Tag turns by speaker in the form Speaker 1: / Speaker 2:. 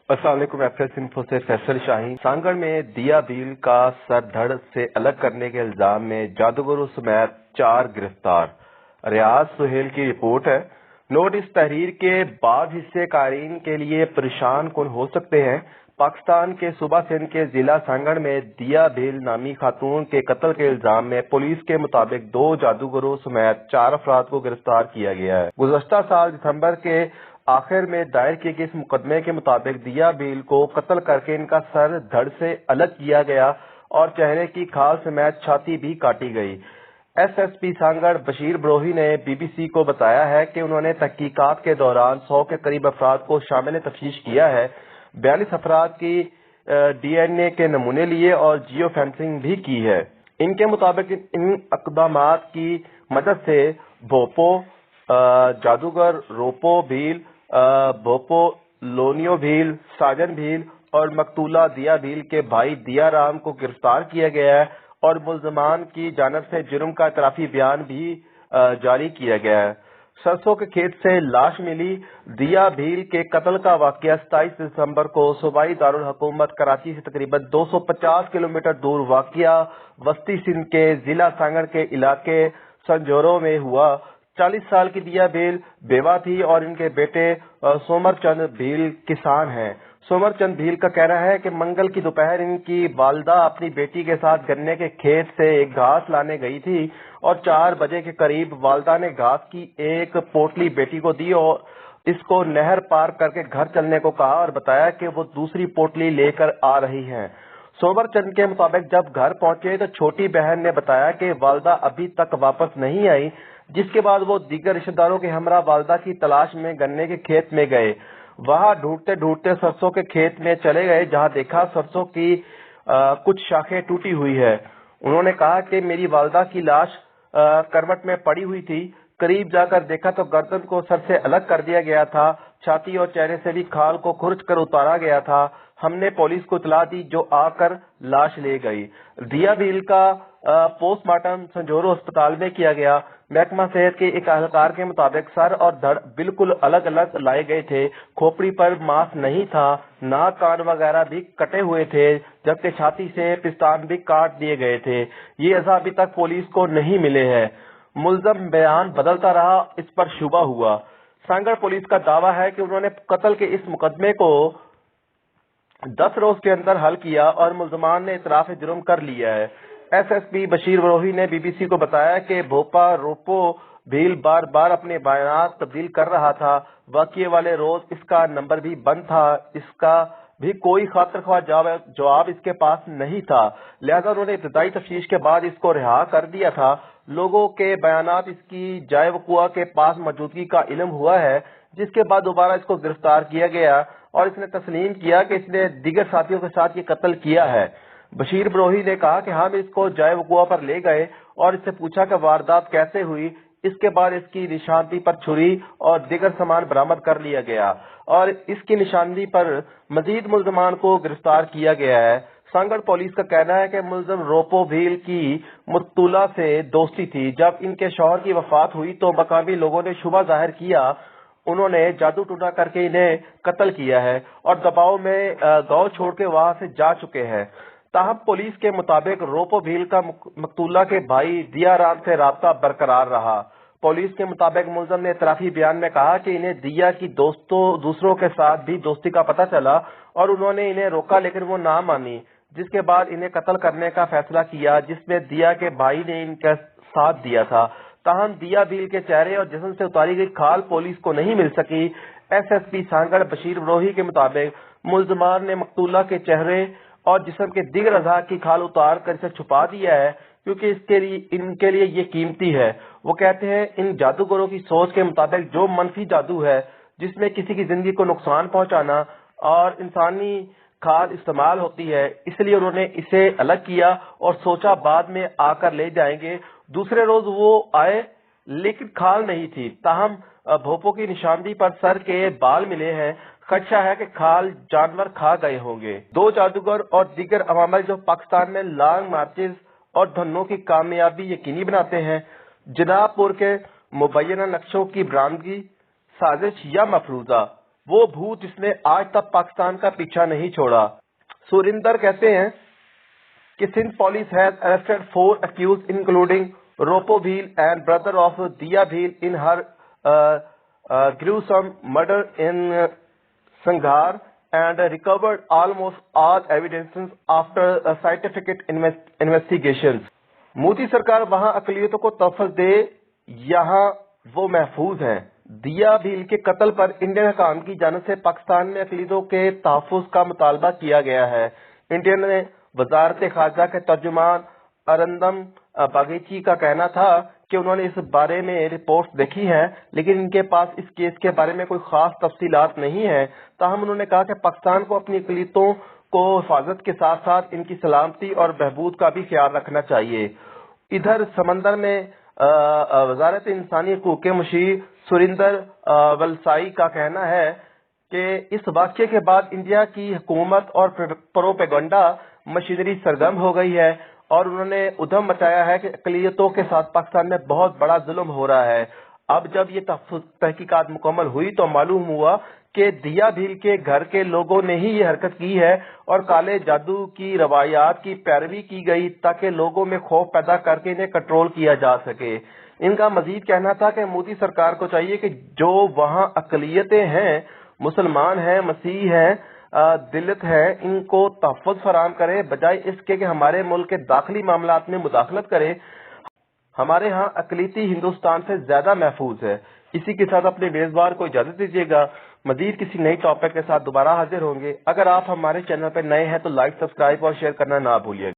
Speaker 1: अस्सलाम वालेकुम। FS info से फैसल शाहीन। सांगड़ में दिया भील का सर धड़ से अलग करने के इल्जाम में जादूगरों समेत 4 गिरफ्तार। रियाज सुहेल की रिपोर्ट है। नोटिस तहरीर के बाद हिस्से कारीन के लिए परेशान कौन हो सकते हैं। पाकिस्तान के सूबा सिंध के जिला सांगड़ में दिया भील नामी खातून के कत्ल के इल्जाम में पुलिस के मुताबिक 2 जादूगरों समेत 4 अफराद को गिरफ्तार किया गया है। गुज़श्ता साल दिसंबर के आखिर में दायर किए गए इस मुकदमे के मुताबिक दिया भील को कत्ल करके इनका सर धड़ से अलग किया गया और चेहरे की खाल समेत छाती भी काटी गई। एसएसपी सांगड़ बशीर ब्रोही ने बीबीसी को बताया है कि उन्होंने तहकीकात के दौरान 100 के करीब अफराद को शामिल तफ्तीश किया है। 42 अफराद की डीएनए के नमूने लिए और जियो फेंसिंग भी की है। इनके मुताबिक इन इकदामात की मदद से भोपो जादूगर रोपो भील, भोपो लोनियो भील, साजन भील और मकतूला दिया भील के भाई दिया राम को गिरफ्तार किया गया है और मुल्जमान की जानिब से जुर्म का इतराफी बयान भी जारी किया गया है। सरसों के खेत से लाश मिली। दिया भील के कत्ल का वाकया 27 दिसंबर को सूबाई दारुल हुकूमत कराची से तकरीबन 250 किलोमीटर दूर वाकया वस्ती सिंध के जिला सांगड़ के इलाके संजोरो में हुआ। 40 साल की दिया भील बेवा थी और इनके बेटे सोमर चंद भील किसान हैं। सोमर चंद भील का कहना है कि मंगल की दोपहर इनकी वालदा अपनी बेटी के साथ गन्ने के खेत से एक घास लाने गई थी और 4 बजे के करीब वालदा ने घास की एक पोटली बेटी को दी और इसको नहर पार करके घर चलने को कहा और बताया कि वो दूसरी पोटली लेकर आ रही हैं। सोमर चंद के मुताबिक जब घर पहुंचे तो छोटी बहन ने बताया कि वालदा अभी तक वापस नहीं आई, जिसके बाद वो दीगर रिश्तेदारों के हमरा वालदा की तलाश में गन्ने के खेत में गए। वहां ढूंढते ढूंढते सरसों के खेत में चले गए, जहां देखा सरसों की कुछ शाखें टूटी हुई है। उन्होंने कहा कि मेरी वालदा की लाश करवट में पड़ी हुई थी। करीब जाकर देखा तो गर्दन को सर से अलग कर दिया गया था। छाती और चेहरे से भी खाल को खुरच कर उतारा गया था। हमने पुलिस को इतला दी जो आकर लाश ले गई। दिया भील का पोस्टमार्टम संजोरो अस्पताल में किया गया। महकमा सेहत के एक अहलकार के मुताबिक सर और धड़ बिल्कुल अलग अलग लाए गए थे। खोपड़ी पर मांस नहीं था, नाक कान वगैरह भी कटे हुए थे, जबकि छाती से पिस्तान भी काट दिए गए थे। ये अज़ा अभी तक पुलिस को नहीं मिले हैं। मुल्जम बयान बदलता रहा, इस पर शुबा हुआ। सांगड़ पुलिस का दावा है कि उन्होंने कत्ल के इस मुकदमे को 10 रोज के अंदर हल किया और मुल्जमान ने इतराफ जुर्म कर लिया है। एसएसपी बशीर ब्रोही ने बीबीसी को बताया कि भोपा रोपो भील बार बार अपने बयानात तब्दील कर रहा था। वाकये वाले रोज इसका नंबर भी बंद था, इसका भी कोई खातिर ख्वाह जवाब इसके पास नहीं था, लिहाजा उन्होंने इब्तदाई तफ्तीश के बाद इसको रिहा कर दिया था। लोगों के बयानात इसकी जाए वकुआ के पास मौजूदगी का इल्म हुआ है, जिसके बाद दोबारा इसको गिरफ्तार किया गया और इसने तस्लीम किया कि इसने दीगर साथियों के साथ ये कत्ल किया है। बशीर ब्रोही ने कहा कि हम इसको जाए वकुआ पर ले गए और इससे पूछा कि वारदात कैसे हुई। इसके बाद इसकी निशानदी पर छुरी और दीगर सामान बरामद कर लिया गया और इसकी निशानदी पर मजीद मुल्जमान को गिरफ्तार किया गया है। सांगड़ पुलिस का कहना है कि मुल्जम रोपो भील की मुत्तुला से दोस्ती थी। जब इनके शौहर की वफात हुई तो मकामी लोगों ने शुबा जाहिर किया उन्होंने जादू टूना करके इन्हें कत्ल किया है और दबाव में गांव छोड़ के वहां से जा चुके हैं। ताहम पुलिस के मुताबिक रोपो भील का मकतूला के भाई दिया राम से राब्ता बरकरार रहा। पुलिस के मुताबिक मुल्जम ने इतराफी बयान में कहा कि इन्हें दिया की दूसरों के साथ भी दोस्ती का पता चला और उन्होंने इन्हें रोका, लेकिन वो ना मानी, जिसके बाद इन्हें कत्ल करने का फैसला किया, जिसमें दिया के भाई ने इनका साथ दिया था। ताहम दिया भील के चेहरे और जिस्म से उतारी गई खाल पुलिस को नहीं मिल सकी। एसएसपी सांगड़ बशीर ब्रोही के मुताबिक मुल्जमान ने मकतूला के चेहरे और जिस्म के दीगर अज़ा की खाल उतार कर इसे छुपा दिया है, क्योंकि इनके लिए ये कीमती है। वो कहते हैं इन जादूगरों की सोच के मुताबिक जो मनफी जादू है, जिसमें किसी की जिंदगी को नुकसान पहुंचाना और इंसानी खाद इस्तेमाल होती है, इसलिए उन्होंने इसे अलग किया और सोचा बाद में आकर ले जाएंगे। दूसरे रोज वो आए लेकिन खाल नहीं थी। ताहम भोपो की निशानदी पर सर के बाल मिले हैं। खदशा है कि खाल जानवर खा गए होंगे। 2 जादूगर और दीगर अवामिल जो पाकिस्तान में लॉन्ग मार्चेस और धनों की कामयाबी यकीनी बनाते हैं, जनाबपुर के मुबैना नक्शों की बरामदगी, साजिश या मफरूजा। وہ بھوت جس نے آج تک پاکستان کا پیچھا نہیں چھوڑا۔ سریندر کہتے ہیں کہ Sindh police has arrested 4 accused including Ropo Bhil and brother of Dia Bhil in her gruesome murder in Sanghar and recovered almost all evidences after scientific investigations۔ Modi سرکار وہاں اقلیتوں کو تحفظ دے، یہاں وہ محفوظ ہیں۔ دیا بھیل کے قتل پر انڈین حکام کی جانب سے پاکستان میں اقلیتوں کے تحفظ کا مطالبہ کیا گیا ہے۔ انڈین وزارت خارجہ کے ترجمان ارندم باگیچی کا کہنا تھا کہ انہوں نے اس بارے میں رپورٹس دیکھی ہیں لیکن ان کے پاس اس کیس کے بارے میں کوئی خاص تفصیلات نہیں ہیں۔ تاہم انہوں نے کہا کہ پاکستان کو اپنی اقلیتوں کو حفاظت کے ساتھ ساتھ ان کی سلامتی اور بہبود کا بھی خیال رکھنا چاہیے۔ ادھر سمندر میں وزارت انسانی حقوق کے مشیر سریندر ولسائی کا کہنا ہے کہ اس واقعے کے بعد انڈیا کی حکومت اور پروپیگنڈا مشینری سرگرم ہو گئی ہے اور انہوں نے ادھم مچایا ہے کہ اقلیتوں کے ساتھ پاکستان میں بہت بڑا ظلم ہو رہا ہے۔ اب جب یہ تحقیقات مکمل ہوئی تو معلوم ہوا کہ دیا بھیل کے گھر کے لوگوں نے ہی یہ حرکت کی ہے اور کالے جادو کی روایات کی پیروی کی گئی تاکہ لوگوں میں خوف پیدا کر کے انہیں کنٹرول کیا جا سکے۔ ان کا مزید کہنا تھا کہ مودی سرکار کو چاہیے کہ جو وہاں اقلیتیں ہیں، مسلمان ہیں، مسیح ہیں، دلت ہیں، ان کو تحفظ فراہم کرے بجائے اس کے کہ ہمارے ملک کے داخلی معاملات میں مداخلت کرے۔ ہمارے ہاں اقلیتی ہندوستان سے زیادہ محفوظ ہے۔ اسی کے ساتھ اپنے میزبان کو اجازت دیجیے گا، مزید کسی نئی ٹاپک کے ساتھ دوبارہ حاضر ہوں گے۔ اگر آپ ہمارے چینل پر نئے ہیں تو لائک، سبسکرائب اور شیئر کرنا نہ بھولیے گا۔